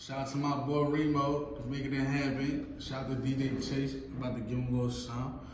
Shout out to my boy Reemo for making that happen. Shout out to DJ Chase. I'm about to give him a little song.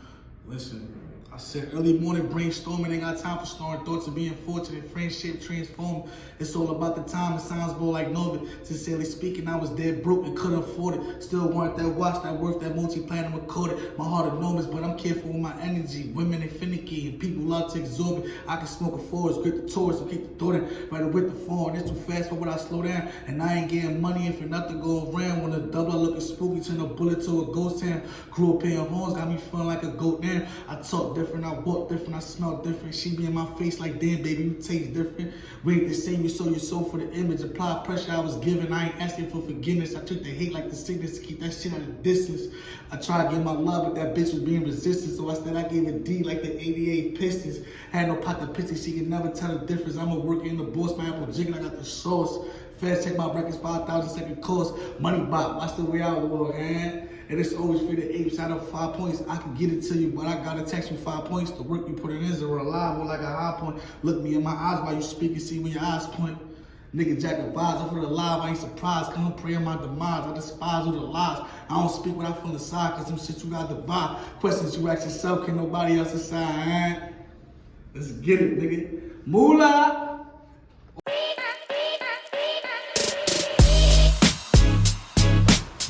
Listen, I said early morning brainstorming, ain't got time for snoring thoughts of being fortunate, friendship transformed. It's all about the time, it sounds more like Norbit. Sincerely speaking, I was dead broke and couldn't afford it. Still wanted that watch, that work, that multi-platinum recorded. My heart enormous, but I'm careful with my energy. Women ain't finicky and people love to absorb it. I can smoke a forest, grip the Taurus, and keep the thought in. Right with the phone, it's too fast, but would I slow down? And I ain't getting money if nothing go around. When a double looking spooky, turn a bullet to a ghost town. Grew up paying horns, got me feeling like a goat now. I talk different, I walk different, I smell different. She be in my face like, damn, baby, you taste different. We ain't the same, you sold your soul for the image. Apply pressure I was given, I ain't asking for forgiveness. I took the hate like the sickness to keep that shit at a distance. I tried to give my love, but that bitch was being resistant. So I said I gave a D like the 88 Pistons. Had no pocket pistons, she could never tell the difference. I'm a worker in the boss, my apple jigging, I got the sauce. Fast check my records, 5,000 second course. Money bop, watch the way I walk, man. And it's always for the apes out of 5 points. I can get it to you, but I gotta text you 5 points. The work you put in is reliable like a high point. Look me in my eyes while you speak and see when your eyes point. Nigga jacket vibes, I'm for the live, I ain't surprised. Come pray on my demise, I despise all the lies. I don't speak what I feel inside, cause them shit you gotta divide. Questions you ask yourself, can nobody else decide? Let's get it, nigga. Mula!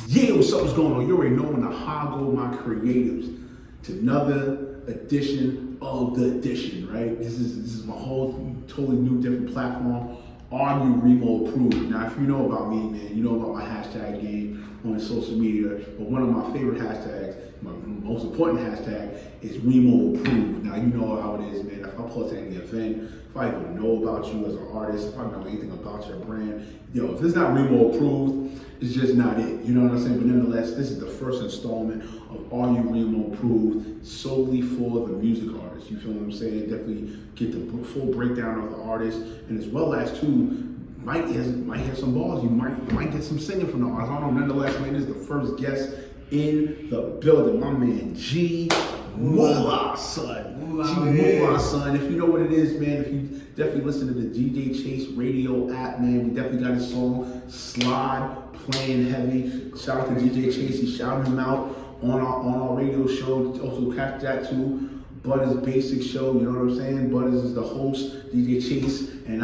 Yeah, what's up, what's going on? You already know when the Hago my creatives to another edition of the edition, right? This is my whole totally new different platform. Are you Reemo approved? Now, if you know about me, man, you know about my hashtag game on social media. But one of my favorite hashtags, my most important hashtag, is Reemo approved. Now, you know how it is, man. If I post at any event, if I even know about you as an artist, if I know anything about your brand, if it's not Reemo approved, it's just not it. You know what I'm saying? But nonetheless, this is the first installment of Are You Reemo Approved, solely for the music artists. You feel what I'm saying? Definitely get the full breakdown of the artist, and as well as too, might have some balls. You might get some singing from the artist. I don't know. Nonetheless, man, this is the first guest in the building. My man G. Mula, son. Mula, son. If you know what it is, man, if you definitely listen to the DJ Chase radio app, man, we definitely got his song Slide playing heavy. Shout out to DJ Chase. He shouted him out on our radio show. Also catch that too. Butters Basic Show, you know what I'm saying? Butters is the host, DJ Chase, and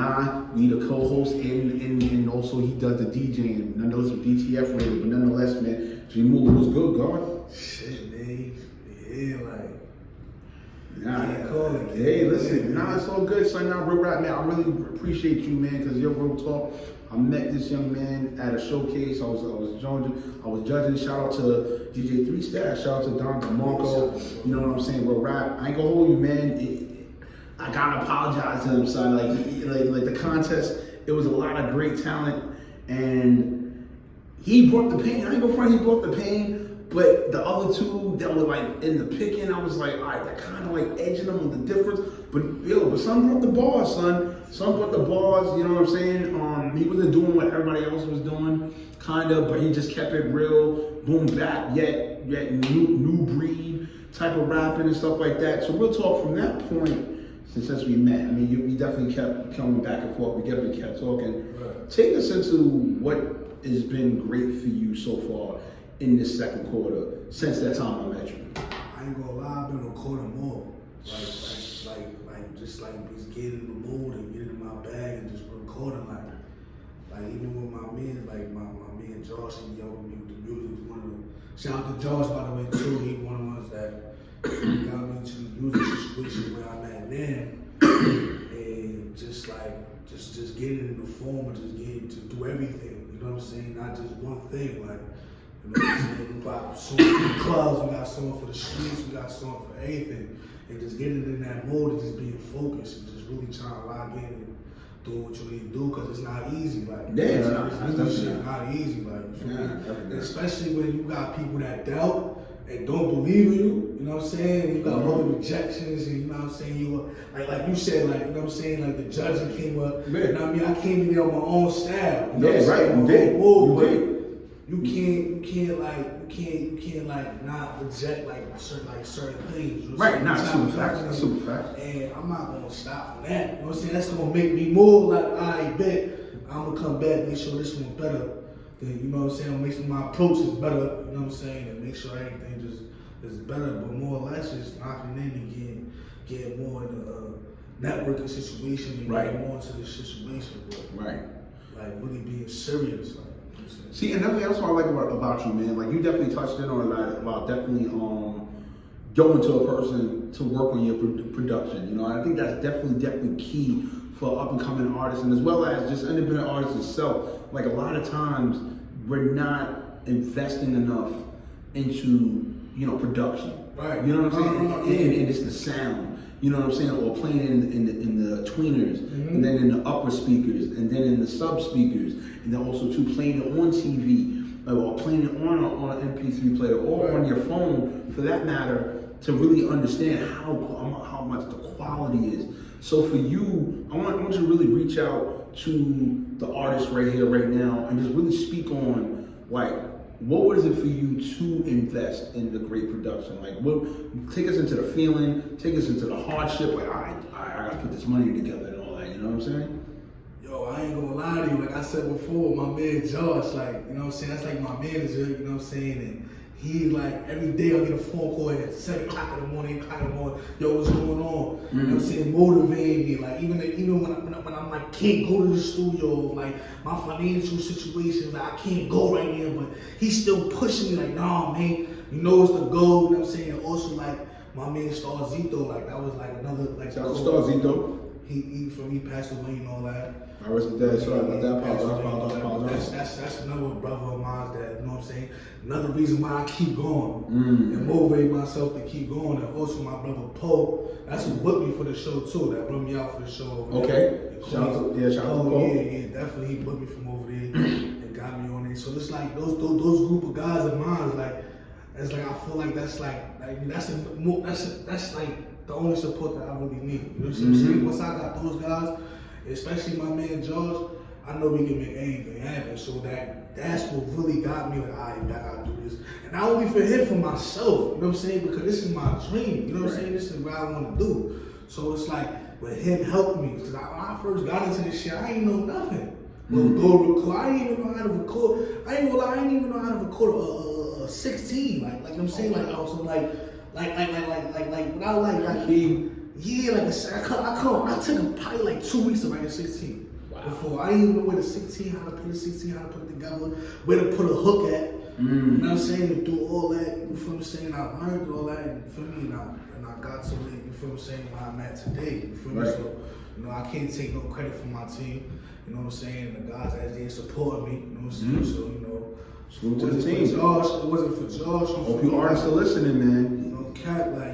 we the co-host, and also he does the DJing. Nonetheless, with DTF radio, but nonetheless, man, G Mula was good, God. Shit, man. Yeah, like. Hey, listen, it's all good, son. Now, real rap, man. I really appreciate you, man, because your real talk. I met this young man at a showcase. I was judging. Shout out to DJ 3 Shout out to Don DeMarco. You know what I'm saying? Real rap. I ain't gonna hold you, man. I gotta apologize to him, son. Like the contest, it was a lot of great talent, and he brought the pain. I ain't gonna front. He brought the pain. But the other two that were like in the picking, I was like, all right, that kind of like edging them on the difference. But some brought the bars, son. Some brought the bars, you know what I'm saying? He wasn't doing what everybody else was doing, kind of, but he just kept it real, boom bap, yet new breed type of rapping and stuff like that. So we'll talk from that point since we met. I mean, we definitely kept coming back and forth. We definitely kept talking. Right. Take us into what has been great for you so far in this second quarter since that time I met you. I ain't gonna lie, I've been recording more. Just getting in the mood and getting in my bag and just recording like even with my men, like my man Josh, he helped me with the music. Shout out to Josh, by the way, too. He one of the ones that got me into the music situation where I'm at now. And just getting in the form and just getting to do everything. You know what I'm saying? Not just one thing. Like, you know what I'm saying? We got songs for the clubs, we got songs for the streets, we got songs for everything. And just getting in that mode and just being focused and just really trying to lock in and doing what you need to do, because it's not easy. Like, it's not easy. Like, especially when you got people that doubt and don't believe in you, you know what I'm saying? You got all the rejections, and you know what I'm saying? You were, like you said, like, you know what I'm saying? Like, the judging came up, you know what I mean? I came in there on my own style. You know what I'm saying? You can't not reject certain things. Right, not super facts. That's super facts. And I'm not gonna stop from that. You know what I'm saying? That's gonna make me more like, I bet I'm gonna come back, make sure this one better then, you know what I'm saying, make sure my approach is better, you know what I'm saying, and make sure everything just is better, but more or less just knocking in and getting more in the networking situation and getting more into the situation, but like really being serious, like. See, and that's what I like about you, man. Like, you definitely touched in on that about definitely going to a person to work on your production. You know, I think that's definitely key for up and coming artists, and as well as just independent artists itself. Like, a lot of times we're not investing enough into, you know, production. Right. You know what I'm saying? And it's the sound. You know what I'm saying? Or playing in the tweeners, and then in the upper speakers, and then in the sub speakers, and then also too playing it on TV, or playing it on an MP3 player, or on your phone, for that matter, to really understand how much the quality is. So for you, I want you to really reach out to the artists right here, right now, and just really speak on, like, what was it for you to invest in the great production? Like, take us into the feeling, take us into the hardship. Like, I gotta put this money together and all that. You know what I'm saying? Yo, I ain't gonna lie to you. Like I said before, my man Josh, like, you know what I'm saying? That's like my manager. You know what I'm saying? And he, like, every day I get a phone call at 7 o'clock in the morning, 8 o'clock in the morning. Yo, what's going on? You know what I'm saying? Motivating me. Like, even when I'm like, can't go to the studio, like, my financial situation, like, I can't go right now, but he's still pushing me, like, nah, man, you know it's the goal. You know what I'm saying? And also, like, my man Starzito, like, that was like another, like, Shout out to Starzito. He passed away and all that. I was dead. Sorry about that. That's another brother of mine that, you know what I'm saying? Another reason why I keep going and motivate myself to keep going. And also my brother Poe, that's who booked me for the show too. That brought me out for the show over there. Shout out to Poe. Yeah, definitely. He booked me from over there and got me on there. So it's like those group of guys of mine, like, it's like I feel like that's like the only support that I really need. You know what I'm saying? Once I got those guys, especially my man Josh, I know we can make anything happen. So that's what really got me like, I gotta do this. And not only for him, for myself, you know what I'm saying? Because this is my dream, you know what I'm saying? This is what I want to do. So it's like, with him helping me, because when I first got into this shit, I ain't know nothing. I didn't even know how to record. I ain't gonna lie, I didn't even know how to record a 16. Like I'm saying, like, also like without I took probably like 2 weeks to write a 16. Wow. Before I didn't even know where the 16, how to put a 16, how to put it together, where to put a hook at. You know what I'm saying? And do all that, you feel what I'm saying? I learned all that, you feel me? And I got to it, you feel what I'm saying, where I'm at today. You feel me? So, you know, I can't take no credit for my team. You know what I'm saying? The guys as they support me, you know what I'm saying? So, you know, salute to the team. It wasn't for Josh. Hope you artists are listening, man. You know, cat, like,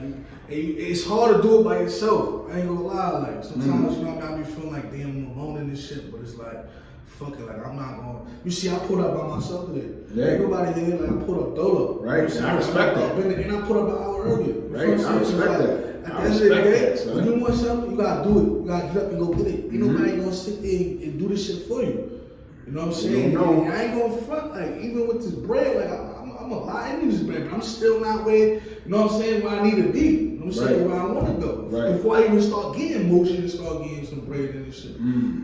it's hard to do it by yourself. I ain't gonna lie. Like, sometimes, you know, I be feeling like, damn, I'm alone in this shit, but it's like, fuck it, like, I'm not gonna. You see, I pulled up by myself today. Yeah. Ain't nobody here, like, I pulled up Dolo. Right, you know I respect that. And I pulled up an hour earlier. Right, I respect that. At the end of the day, when you want something, you gotta do it. You gotta get up and go get it. Ain't nobody gonna sit there and do this shit for you. You know what I'm saying? And I ain't gonna front, like, even with this bread, like, I'm a lie. I need this bread, but I'm still not where, you know what I'm saying, where I need to be. You know what I'm saying? Where I wanna go. Before I even start getting motion and start getting some bread and this shit.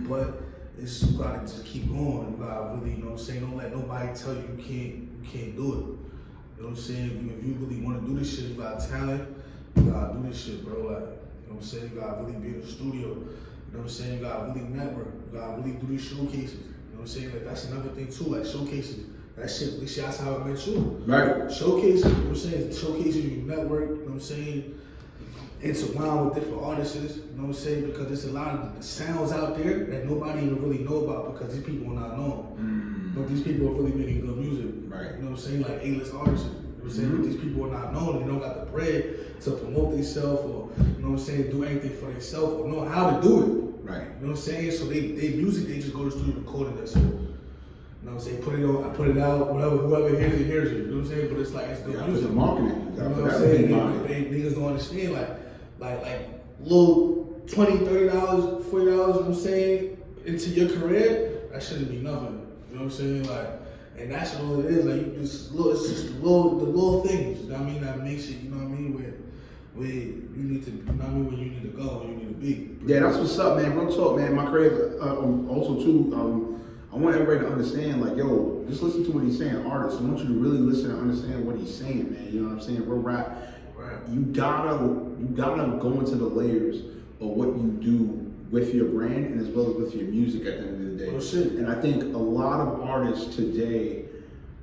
But you gotta just keep going. You gotta really, you know what I'm saying, don't let nobody tell you you can't do it. You know what I'm saying? If you really wanna do this shit, you got talent, you gotta do this shit, bro. Like, you know what I'm saying? You gotta really be in the studio. You know what I'm saying? You gotta really network. You gotta really do these showcases. You know what I'm saying? Like, that's another thing too, like showcases. That's how I met you. Right. Showcases, you know what I'm saying? Showcases, you network, you know what I'm saying? Intertwine with different artists, you know what I'm saying? Because there's a lot of sounds out there that nobody even really know about because these people are not known. But these people are really making good music. Right. You know what I'm saying? Like A-list artists. You know what I'm saying? But these people are not known. They don't got the bread to promote themselves or, you know what I'm saying, do anything for themselves or know how to do it. Right. You know what I'm saying? So they music, they just go to the studio recording that shit. You know what I'm saying? Put it on, I put it out, whoever hears it, hears it. You know what I'm saying? But it's like, it's good music. Marketing. You know what I'm saying? Niggas don't understand, like little $20, $30, $40, you know what I'm saying, into your career, that shouldn't be nothing. You know what I'm saying? Like, and that's all it is. Like, it's just the little things, you know what I mean, that makes it, you know what I mean, where you need to, you know what I mean, where you need to go, where you need to be. Yeah, that's what's up, man. Real talk, man. My career, also too, I want everybody to understand, like, yo, just listen to what he's saying, artists. I want you to really listen and understand what he's saying, man. You know what I'm saying? Real rap. Right. You gotta go into the layers of what you do with your brand and as well as with your music at the end of the day. Well, shit. And I think a lot of artists today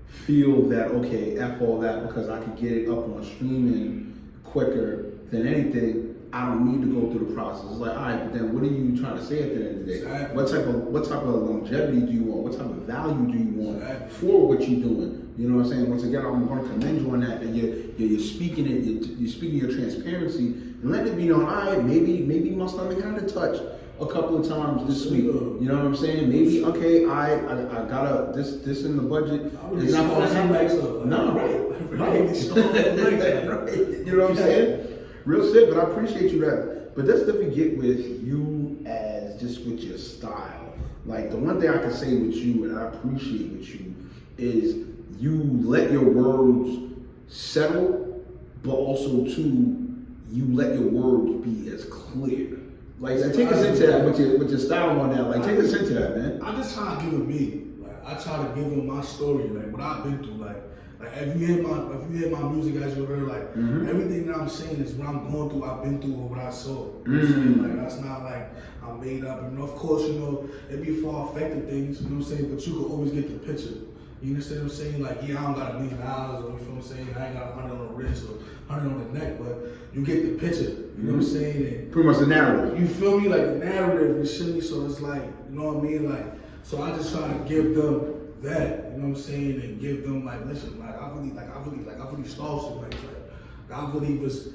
feel that, okay, F all that because I could get it up on streaming quicker than anything. I don't need to go through the process. It's like, all right, but then what are you trying to say at the end of the day? Exactly. What type of longevity do you want? What type of value do you want Exactly. for what you're doing? You know what I'm saying? Once again, I'm going to commend you on that. And you're speaking it. You're speaking your transparency and letting it be known. All right, maybe my stomach had a touch a couple of times this week. You know what I'm saying? Maybe okay, I got this in the budget. It's not going to happen. No, right. You know what I'm saying? Real shit, but I appreciate you that. But let's definitely get with you as just with your style. Like the one thing I can say with you, and I appreciate with you, is you let your words settle, but also too, you let your words be as clear. Like take us into that with your style on that. Like take us into that, man. I just try to give him me. Like I try to give him my story, like what I've been through. Like if you hear my music as you heard, like everything that I'm saying is what I'm going through, I've been through, or what I saw. Like that's not like I'm made up. And of course, you know, it be far affected things, you know what I'm saying? But you can always get the picture. You understand what I'm saying? Like, yeah, I don't got $1 million, or you feel what I'm saying? I ain't got 100 on the wrist or 100 on the neck, but you get the picture. You know what I'm saying? And pretty much the narrative. You feel me? Like the narrative and shit. So it's like, you know what I mean? Like, so I just try to give them that, you know what I'm saying, and give them like, listen, like I really starved so much. Like I really was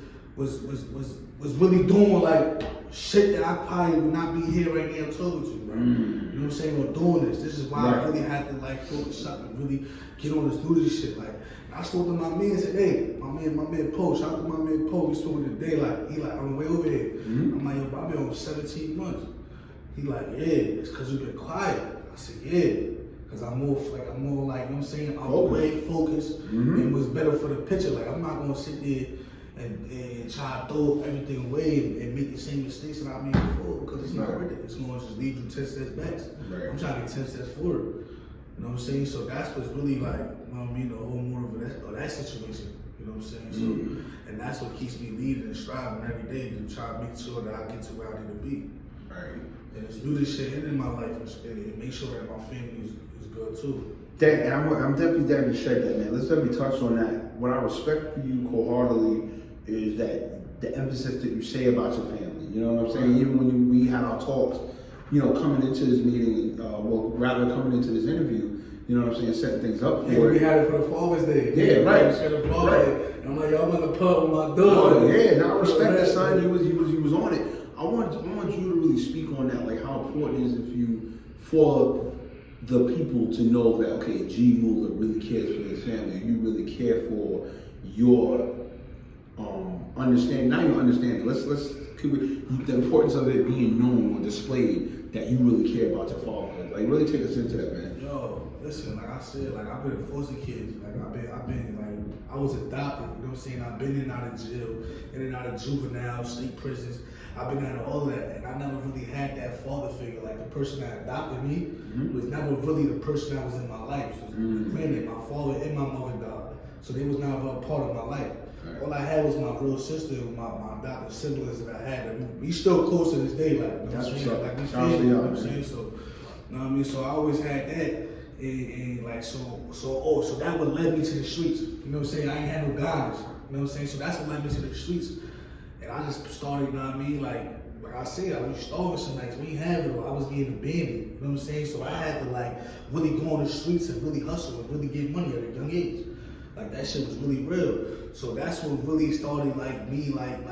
really doing like shit that I probably would not be here right now talking to you, right? You know what I'm saying? Or doing this. This is why I really had to like focus up and really get on this do this shit. Like I spoke to my man and said, hey, my man Poe, shout out to my man Poe, we spoke today, like he like on the way over here. I'm like, yo, bro, I've been on 17 months. He like, yeah, it's cause you've been quiet. I said, yeah. Cause I'm more like, you know what I'm saying? I'm way focused and was better for the picture. Like I'm not gonna sit there and try to throw everything away and make the same mistakes that I made before because it's not worth it. It's gonna just lead you 10 steps back. I'm trying to get 10 steps forward. You know what I'm saying? So that's what's really like, you know what I mean, the whole moral of that situation. You know what I'm saying? So and that's what keeps me leading and striving every day to try to make sure that I get to where I need to be. Right. And just do this shit in my life and make sure that my family is good too. And I'm definitely down to share that, man. Let's definitely touch on that. What I respect for you wholeheartedly is that the emphasis that you say about your family. You know what I'm saying? Even when we had our talks, you know, coming into this meeting, rather coming into this interview, you know what I'm saying, setting things up for it. We had it for the Father's Day. Yeah, right. And I'm like, y'all want to put up with my daughter. Yeah, now I respect that, son. You was on it. I want you to really speak on that, like how important is it for the people to know that, okay, G Mula really cares for his family. You really care for your understanding, not your understanding. Let's keep it, the importance of it being known or displayed that you really care about your father. Like really take us into that, man. Yo, listen, like I said, like I've been a foster kid. Like I've been like I was adopted. You know what I'm saying? I've been in and out of jail, in and out of juvenile, state prisons. I've been out of all of that, and I never really had that father figure. Like the person that adopted me was never really the person that was in my life. So, granted, my father and my mother died, so they was never a part of my life. Right. All I had was my real sister and my adopted siblings that I had. And we still close to this day, like you know what I'm saying? Like we family, you know what I'm saying? So, you know what I mean? So I always had that, and like so that what led me to the streets. You know what I'm saying? I ain't had no guidance. You know what I'm saying? So that's what led me to the streets. And I just started, you know what I mean? Like I said, I was starving some nights. We ain't have it, I was getting abandoned. You know what I'm saying? So I had to like really go on the streets and really hustle and really get money at a young age. Like that shit was really real. So that's what really started like me like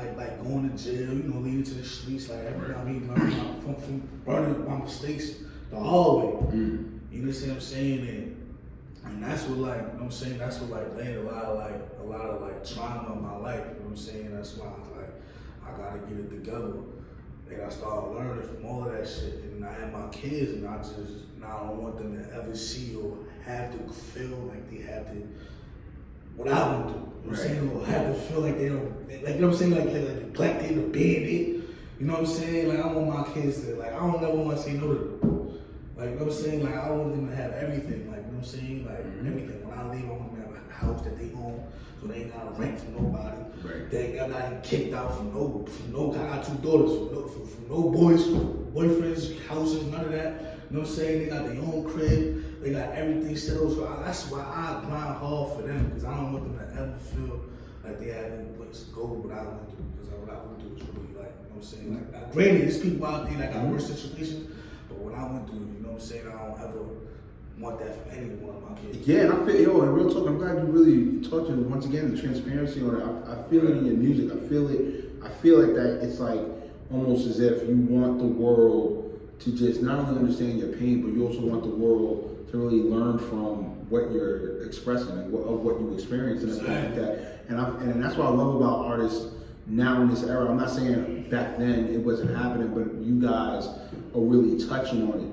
going to jail, you know, leading to the streets, like everything. I mean, from learning my mistakes the hard way. You know what I'm saying? And that's what like, you know what I'm saying, that's what like laid a lot of like trauma in my life, you know what I'm saying? That's why I gotta get it together. And I started learning from all of that shit. And I had my kids and I don't want them to ever see or have to feel like they have to what I went through. You know what I'm saying? Or have to feel like they don't, like, you know what I'm saying? Like neglected, abandoned. You know what I'm saying? Like I want my kids to, like, I don't never want to say no to them. Like, you know what I'm saying? Like, I want them to have everything. Like, you know what I'm saying? Like, everything. When I leave, I want them to have a house that they own, so they ain't gotta rent from nobody. Right. They ain't gotta get kicked out from no. I got 2 daughters, from no boys, boyfriends, houses, none of that. You know what I'm saying? They got their own crib. They got everything settled. So that's why I grind hard for them, because I don't want them to ever feel like they haven't went to go what I went through. Because what I went through was really like, you know what I'm saying? Like, now, granted, there's people out there that got worse situations, but what I went through, you know what I'm saying? I don't ever want that for any one of my kids. Yeah, and I feel, and real talk, I'm glad you really touched on, once again, the transparency on it. I feel it in your music. I feel like that it's like almost as if you want the world to just not only understand your pain, but you also want the world to really learn from what you're expressing and what you experience and everything like that. And that's what I love about artists now in this era. I'm not saying back then it wasn't happening, but you guys are really touching on it.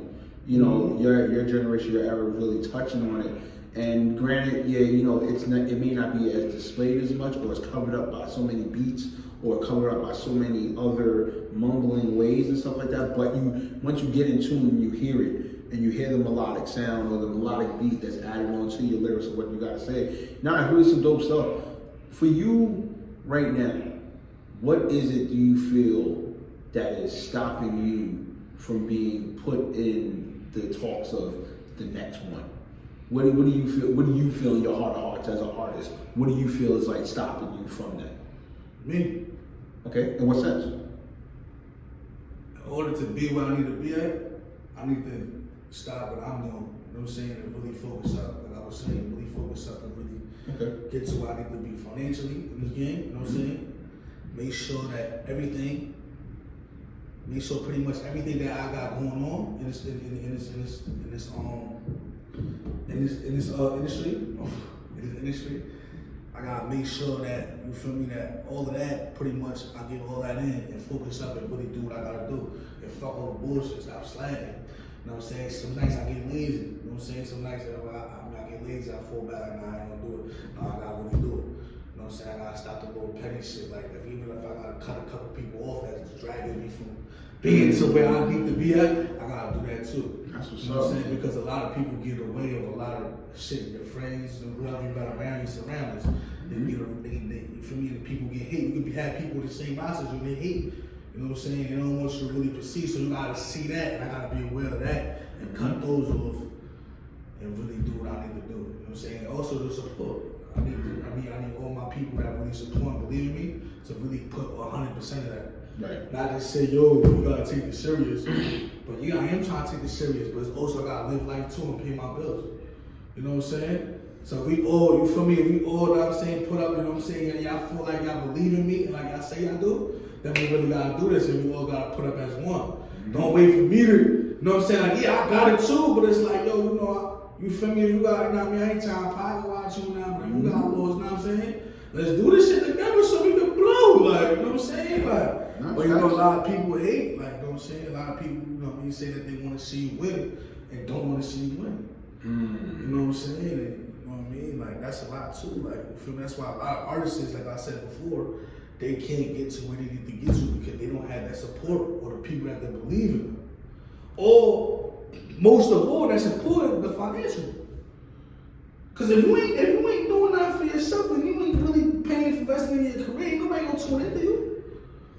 You know, your generation, your era, really touching on it. And granted, yeah, you know, it may not be as displayed as much, or it's covered up by so many beats, or covered up by so many other mumbling ways and stuff like that. But once you get in tune, you hear it, and you hear the melodic sound or the melodic beat that's added on to your lyrics of what you gotta say. Now, it's really some dope stuff. For you right now, what is it do you feel that is stopping you from being put in the talks of the next one? What do you feel? What do you feel in your heart of hearts as an artist? What do you feel is like stopping you from that? Me. Okay, in what sense? In order to be where I need to be at, I need to stop what I'm doing. You know what I'm saying? And really focus up. Like I was saying, really focus up and really get to where I need to be financially in this game. You know what I'm saying? Make sure that pretty much everything that I got going on in this industry, I gotta make sure that, you feel me, that all of that, pretty much, I get all that in and focus up and really do what I gotta do. And fuck all the bullshit, stop slacking. You know what I'm saying? Some nights I get lazy. You know what I'm saying? Some nights I get lazy, I fall back, like, nah, I ain't gonna do it. No, I gotta really do it. You know what I'm saying? I gotta stop the little petty shit. Like, even if I gotta cut a couple people off that's dragging me from being to where I need to be at, I gotta do that too. That's what's you know what I'm saying? Because a lot of people get away of a lot of shit. Your friends, whoever you got around, your surroundings, you feel me? The people get hate. You could have people with the same boxes and they hate. You know what I'm saying? They don't want you to really proceed, so you gotta see that, and I gotta be aware of that and cut those off and really do what I need to do. You know what I'm saying? Also the support. I need all my people that really support and believe in me to really put 100% of that. Right. Not just say, yo, you gotta take this serious. But yeah, I am trying to take this serious, but it's also I gotta live life too and pay my bills. You know what I'm saying? So we all, you feel me? If we all, you know what I'm saying, put up, you know what I'm saying, and y'all feel like y'all believe in me and like I say y'all do, then we really gotta do this and we all gotta put up as one. Don't wait for me to, you know what I'm saying? Like, yeah, I got it too, but it's like, yo, you know, you feel me? You got, you know what I mean? I ain't trying to pocket watch you now, but you got laws, you know what I'm saying? Let's do this shit together so we can blow, like, you know what I'm saying? Like, but you know, a lot of people hate, like, you know what I'm saying? A lot of people, you know what I mean, say that they want to see you win and don't want to see you win. You know what I'm saying? And, you know what I mean? Like, that's a lot too. Like, you feel me? That's why a lot of artists, like I said before, they can't get to where they need to get to because they don't have that support or the people that they believe in them. Or, most of all, that support the financial. Because if you ain't doing that for yourself and you ain't really paying for investing in your career, nobody gonna tune into you.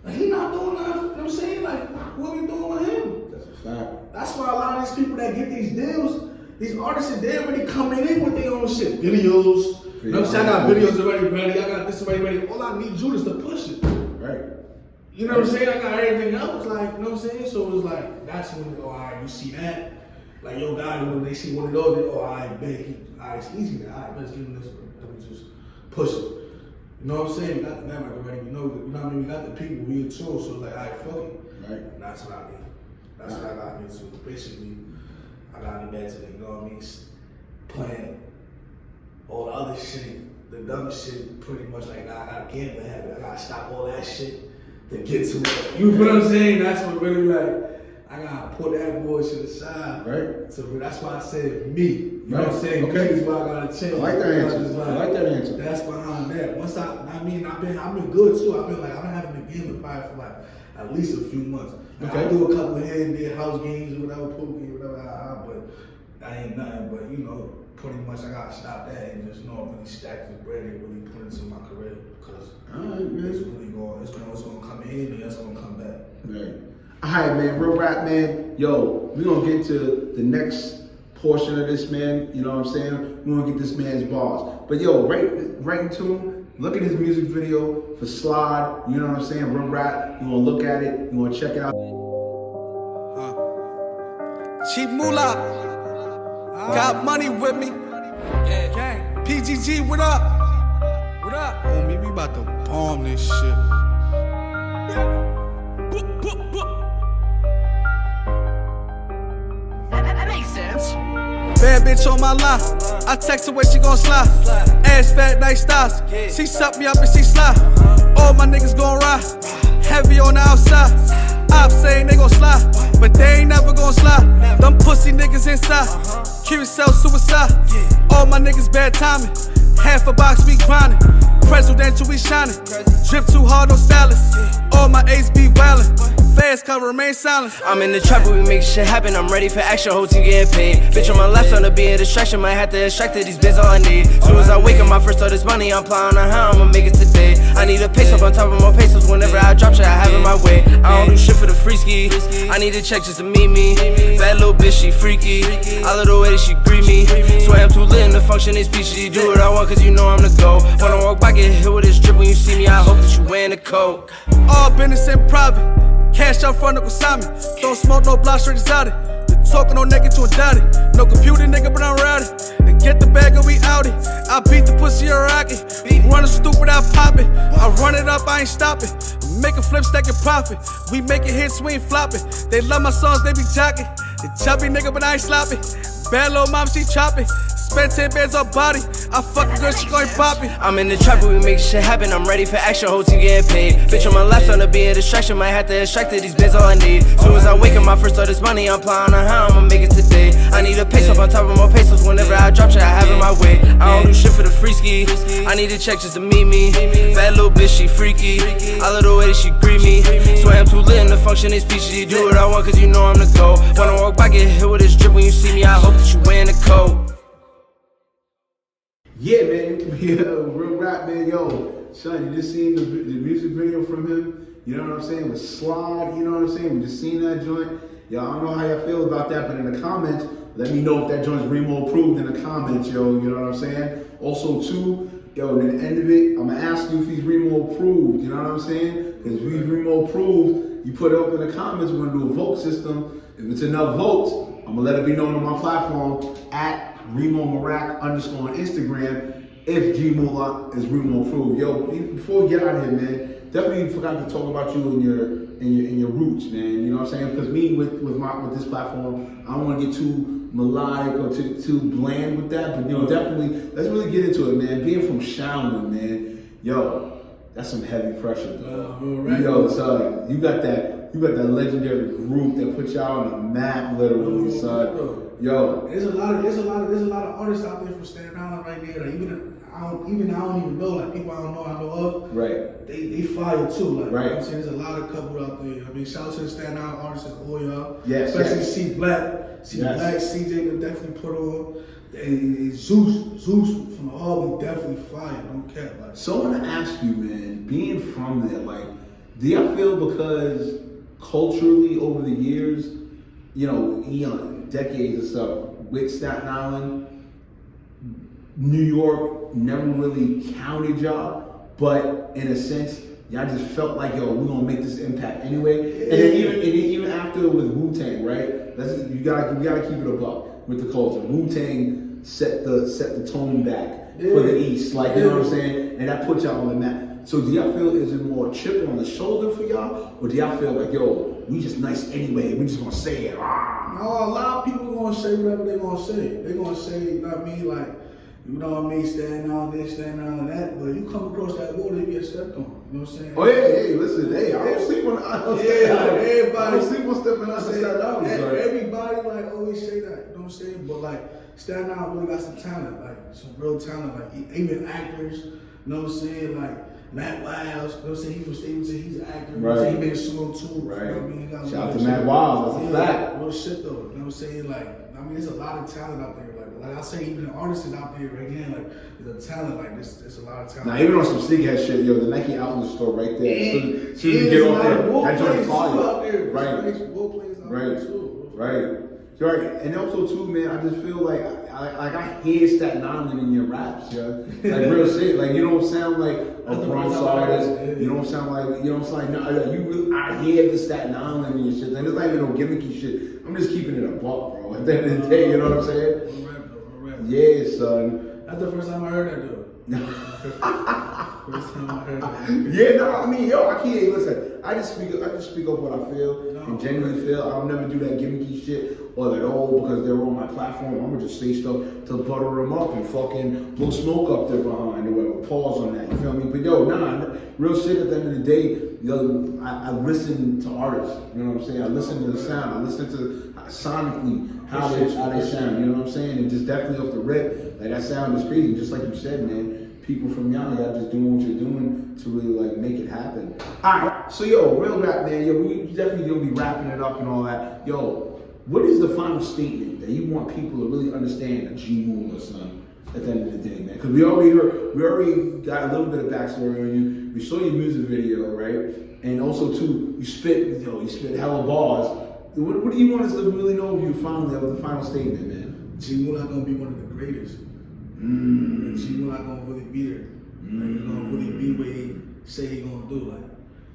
Like, he not doing that, you know what I'm saying? Like, what are we doing with him? That's a fact. That's why a lot of these people that get these deals, these artists, they're already coming in with their own shit. Videos. You know what I'm saying? I got videos already ready. I got this already ready. All I need you is to push it. Right. You know what I'm saying? I got everything else. Like, you know what I'm saying? So it was like, that's when, oh, all right, you see that? Like, yo, guys, when they see one of those, they, oh, all right, bet. All right, it's easy now. All right, let's give them this. Let me just push it. You know what I'm saying? We got the network already. You know what I mean? We got the people. We in tune. So it's like, all right, fuck it. Right. And that's what I mean. That's what I got into. Basically, I got into, you know what I mean? Playing all the other shit, the dumb shit, pretty much like I got a gambling habit. I gotta stop all that shit to get to it. You feel what I'm saying? That's what really like, I gotta put that bullshit aside. Right. So that's why I said me. You know what I'm saying? Okay. Me is why I gotta change. I like that answer. I like that answer. That's behind that. Once I've been good too. I've been having the gambling probably for like at least a few months. Okay. I do a couple here and there, house games or whatever, pool games, whatever, but I ain't nothing. But you know, pretty much I gotta stop that and just know really stack this bread and really put into my career because it's really gonna come in handy. That's gonna come back. Right. All right, man. Real rap, man. Yo, we gonna get to the next portion of this, man. You know what I'm saying? We gonna get this man's bars. But yo, right into him. Look at his music video for Slide. You know what I'm saying? Real rap. You gonna look at it. You gonna check it out. Cheap Mula, got money with me. PGG, what up? What up? Homie, we about to bomb this shit. That makes sense. Bad bitch on my line. I text her when she gon' slide. Ass fat, nice thighs. She suck me up and she slide. All my niggas gon' ride. Heavy on the outside. Ops saying they gon' slide, but they ain't never gon' slide. Them pussy niggas inside. Q.U.T.S suicide. All my niggas bad timing. Half a box we grinding. Presidential we shining. Drip too hard, no stylist. All my ace be wildin'. Fast cover, remain silent. I'm in the trap, but we make shit happen. I'm ready for action, whole team getting paid. Bitch on my left, on to be a distraction. Might have to extract it, these bins all I need. Soon as I wake up, my first thought is money. I'm plotting on how I'ma make it today. I need a pace up on top of more pesos. Whenever I drop shit, I have in my way. I don't do shit for the free ski. I need a check just to meet me. Bad little bitch, she freaky. I love the way that she greet me. Swear I'm too lit in the function, they speechy. Do what I want, cause you know I'm the go. When I walk by, get hit with this drip. When you see me, I hope that you wearing a coat. All business in private. Cash out front of Kusami. Don't smoke no block, straight exotic. Talking no nigga to a daddy. No computer nigga, but I'm rowdy. And get the bag and we outie. I beat the pussy a rocket. Running stupid, I pop it. I run it up, I ain't stopping. Make a flip, stack and profit. We making hits, we ain't flopping. They love my songs, they be jocking. The chubby nigga, but I ain't slopping. Bad little mom, she chopping. Spend 10 bands on body. I fuck a girl, she gon' pop it. I'm in the trap, but we make shit happen. I'm ready for action, whole team getting paid. Bitch on my left, on to be a distraction. Might have to extract it, these bins all I need. Soon as I wake up, my first thought is money. I'm plotting on how I'ma make it today. I need a pace up on top of more pesos. Whenever I drop shit, I have in my way. I don't do shit for the free ski. I need a check just to meet me. Bad little bitch, she freaky. I love the way that she greet me. Swear I'm too lit in the function, they speechy. Do what I want, cause you know I'm the go. When I walk by, get hit with this drip. When you see me, I hope that you wearing a coat. Yeah, man. Yeah, real rap, man. Yo, son, you just seen the music video from him. You know what I'm saying? With Slide, you know what I'm saying? We just seen that joint. Yo, I don't know how y'all feel about that, but in the comments, let me know if that joint's Reemo approved in the comments, yo. You know what I'm saying? Also, too, yo, at the end of it, I'm gonna ask you if he's Reemo approved. You know what I'm saying? Because if he's Reemo approved, you put it up in the comments. We're gonna do a vote system. If it's enough votes, I'm gonna let it be known on my platform at Meerak _ on Instagram if G Mula is Reemo approved. Yo, before we get out of here, man, definitely forgot to talk about you and your roots, man. You know what I'm saying? Because me with this platform, I don't want to get too melodic or too bland with that, but you know, definitely let's really get into it, man. Being from Shaolin, man, yo, that's some heavy pressure, though. Yo, son, you got that legendary group that put y'all on the map, literally, son. Yo, there's a lot of artists out there from Staten Island right there. Like, I don't even know, like people I know of. Right. They fire too. Like, right. You know what I'm saying? There's a lot of couple out there. I mean, shout out to the Staten Island artists and all y'all. Yes. Especially C. Black, CJ could definitely put on. And Zeus from the Hall, definitely fire. Don't care. Like, so I want to ask you, man, being from there, like, do y'all feel because culturally over the years, you know, decades or so, with Staten Island, New York never really counted y'all, but in a sense, y'all just felt like, yo, we're gonna make this impact anyway. And then even after with Wu-Tang, right? You gotta keep it a buck with the culture. Wu-Tang set the tone back for the East, like, you know what I'm saying? And that put y'all on the map. So do y'all feel, is it more chip on the shoulder for y'all? Or do y'all feel like, yo, we just nice anyway, we just gonna say it? Ah. No, a lot of people gonna say whatever they gonna say. They gonna say, you know what I mean, like, you know what I mean, standing on this, standing on that, but you come across that water, you get stepped on. You know what I'm saying? Oh yeah, hey, listen, hey, I don't sleep on everybody. I don't sleep on stepping out the Staten Island. Everybody like always say that, you know what I'm saying? But like Staten Island really got some talent, like some real talent, like even actors, you know what I'm saying? Like Matt Wiles, you know what I'm saying? He from Staten, he's an actor. Right. He made a song too. Right. You know what I mean? Shout out to Matt Wiles, that's a fact. Real shit though. You know what I'm saying? Like, I mean, there's a lot of talent out there. Like I say, even the artists is out there right now. Like, there's a talent. Like, there's a lot of talent. Now, even on some sneakerhead shit, yo, the Nike outlet store right there. As soon as you get off there, that joint fire. Right. Right. And also too, man, I just feel like I hear Staten Island in your raps, yo. Like real shit. Like you don't sound like a Bronx artist. You don't sound like no. You really, I hear the Staten Island in your shit. And it's not even no gimmicky shit. I'm just keeping it a buck, bro. At the end of the day, you know what I'm saying? Yeah, son. That's the first time I heard that though. First time I heard that. Yeah, no, I mean, yo, I can't listen. I just speak up what I feel and genuinely feel. I'll never do that gimmicky shit or that because they're on my platform. I'm gonna just say stuff to butter them up and fucking blow smoke up there behind or whatever. Pause on that. You feel me? But yo, real shit. At the end of the day, yo, I listen to artists. You know what I'm saying? I listen to the sound. I listen to sonically how they sound. You know what I'm saying? And just definitely off the rip, like that sound is crazy. Just like you said, man. People from y'all just doing what you're doing to really like make it happen. Alright, so yo, real rap, man. Yo, we definitely gonna be wrapping it up and all that. Yo, what is the final statement that you want people to really understand a Mula, son, at the end of the day, man? Because we already got a little bit of backstory on you. We saw your music video, right? And also too, you spit hella bars. What do you want us to really know of you finally of the final statement, man? Mula gonna be one of the greatest. Mula gonna really be there. Like, he's gonna really be what he say he gonna do. Like,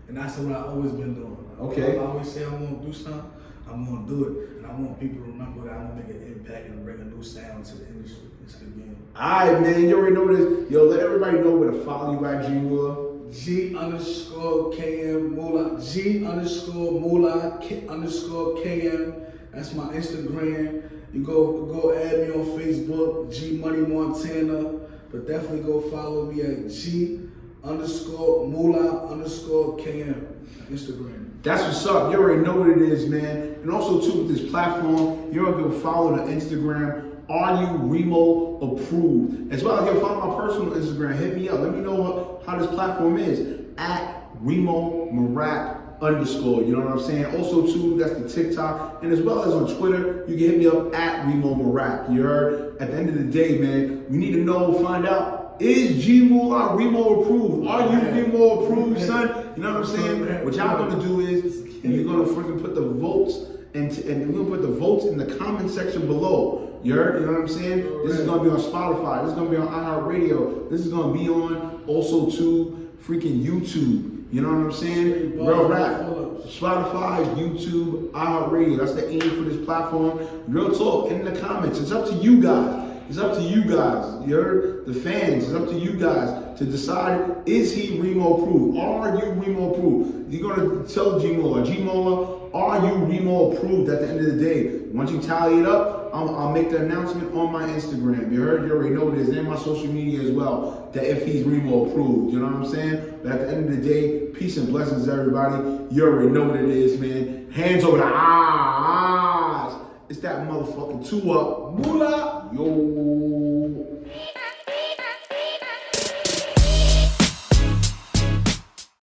and that's what I always been doing. Like, okay. I always say I'm gonna do something, I'm gonna do it. And I want people to remember that I'm gonna make an impact and bring a new sound to the industry, to the game. Alright, man, you already know this. Yo, let everybody know where to follow you at Mula. G_KM Mula. G_Mula _KM. That's my Instagram. You go add me on Facebook, G Money Montana. But definitely go follow me at G_Mula_KM Instagram. That's what's up. You already know what it is, man. And also too with this platform, you're gonna go follow the Instagram. Are you Reemo approved? As well as yo, follow my personal Instagram. Hit me up. Let me know how this platform is. At Reemo Meerak _. You know what I'm saying? Also too, that's the TikTok. And as well as on Twitter, you can hit me up at Reemo Meerak. You heard? At the end of the day, man, we need to find out, is Mula Reemo approved? Are you Reemo approved, son? You know what I'm saying? What y'all gonna do is you're gonna freaking put the votes and we're gonna put the votes in the comment section below. You heard? You know what I'm saying? This is gonna be on Spotify. This is gonna be on iHeartRadio. This is gonna be on also to freaking YouTube. You know what I'm saying? Real rap. Spotify, YouTube, iHeartRadio. That's the aim for this platform. Real talk in the comments. It's up to you guys. It's up to you guys. You heard? The fans. It's up to you guys to decide, is he Reemo approved? Are you Reemo approved? You're going to tell G-Mula, are you Reemo approved at the end of the day? Once you tally it up, I'll make the announcement on my Instagram. You heard? You already know this. And my social media as well, that if he's Reemo approved. You know what I'm saying? But at the end of the day, peace and blessings, everybody. You already know what it is, man. Hands over the eyes. It's that motherfucking 2 up. Mula. Yo.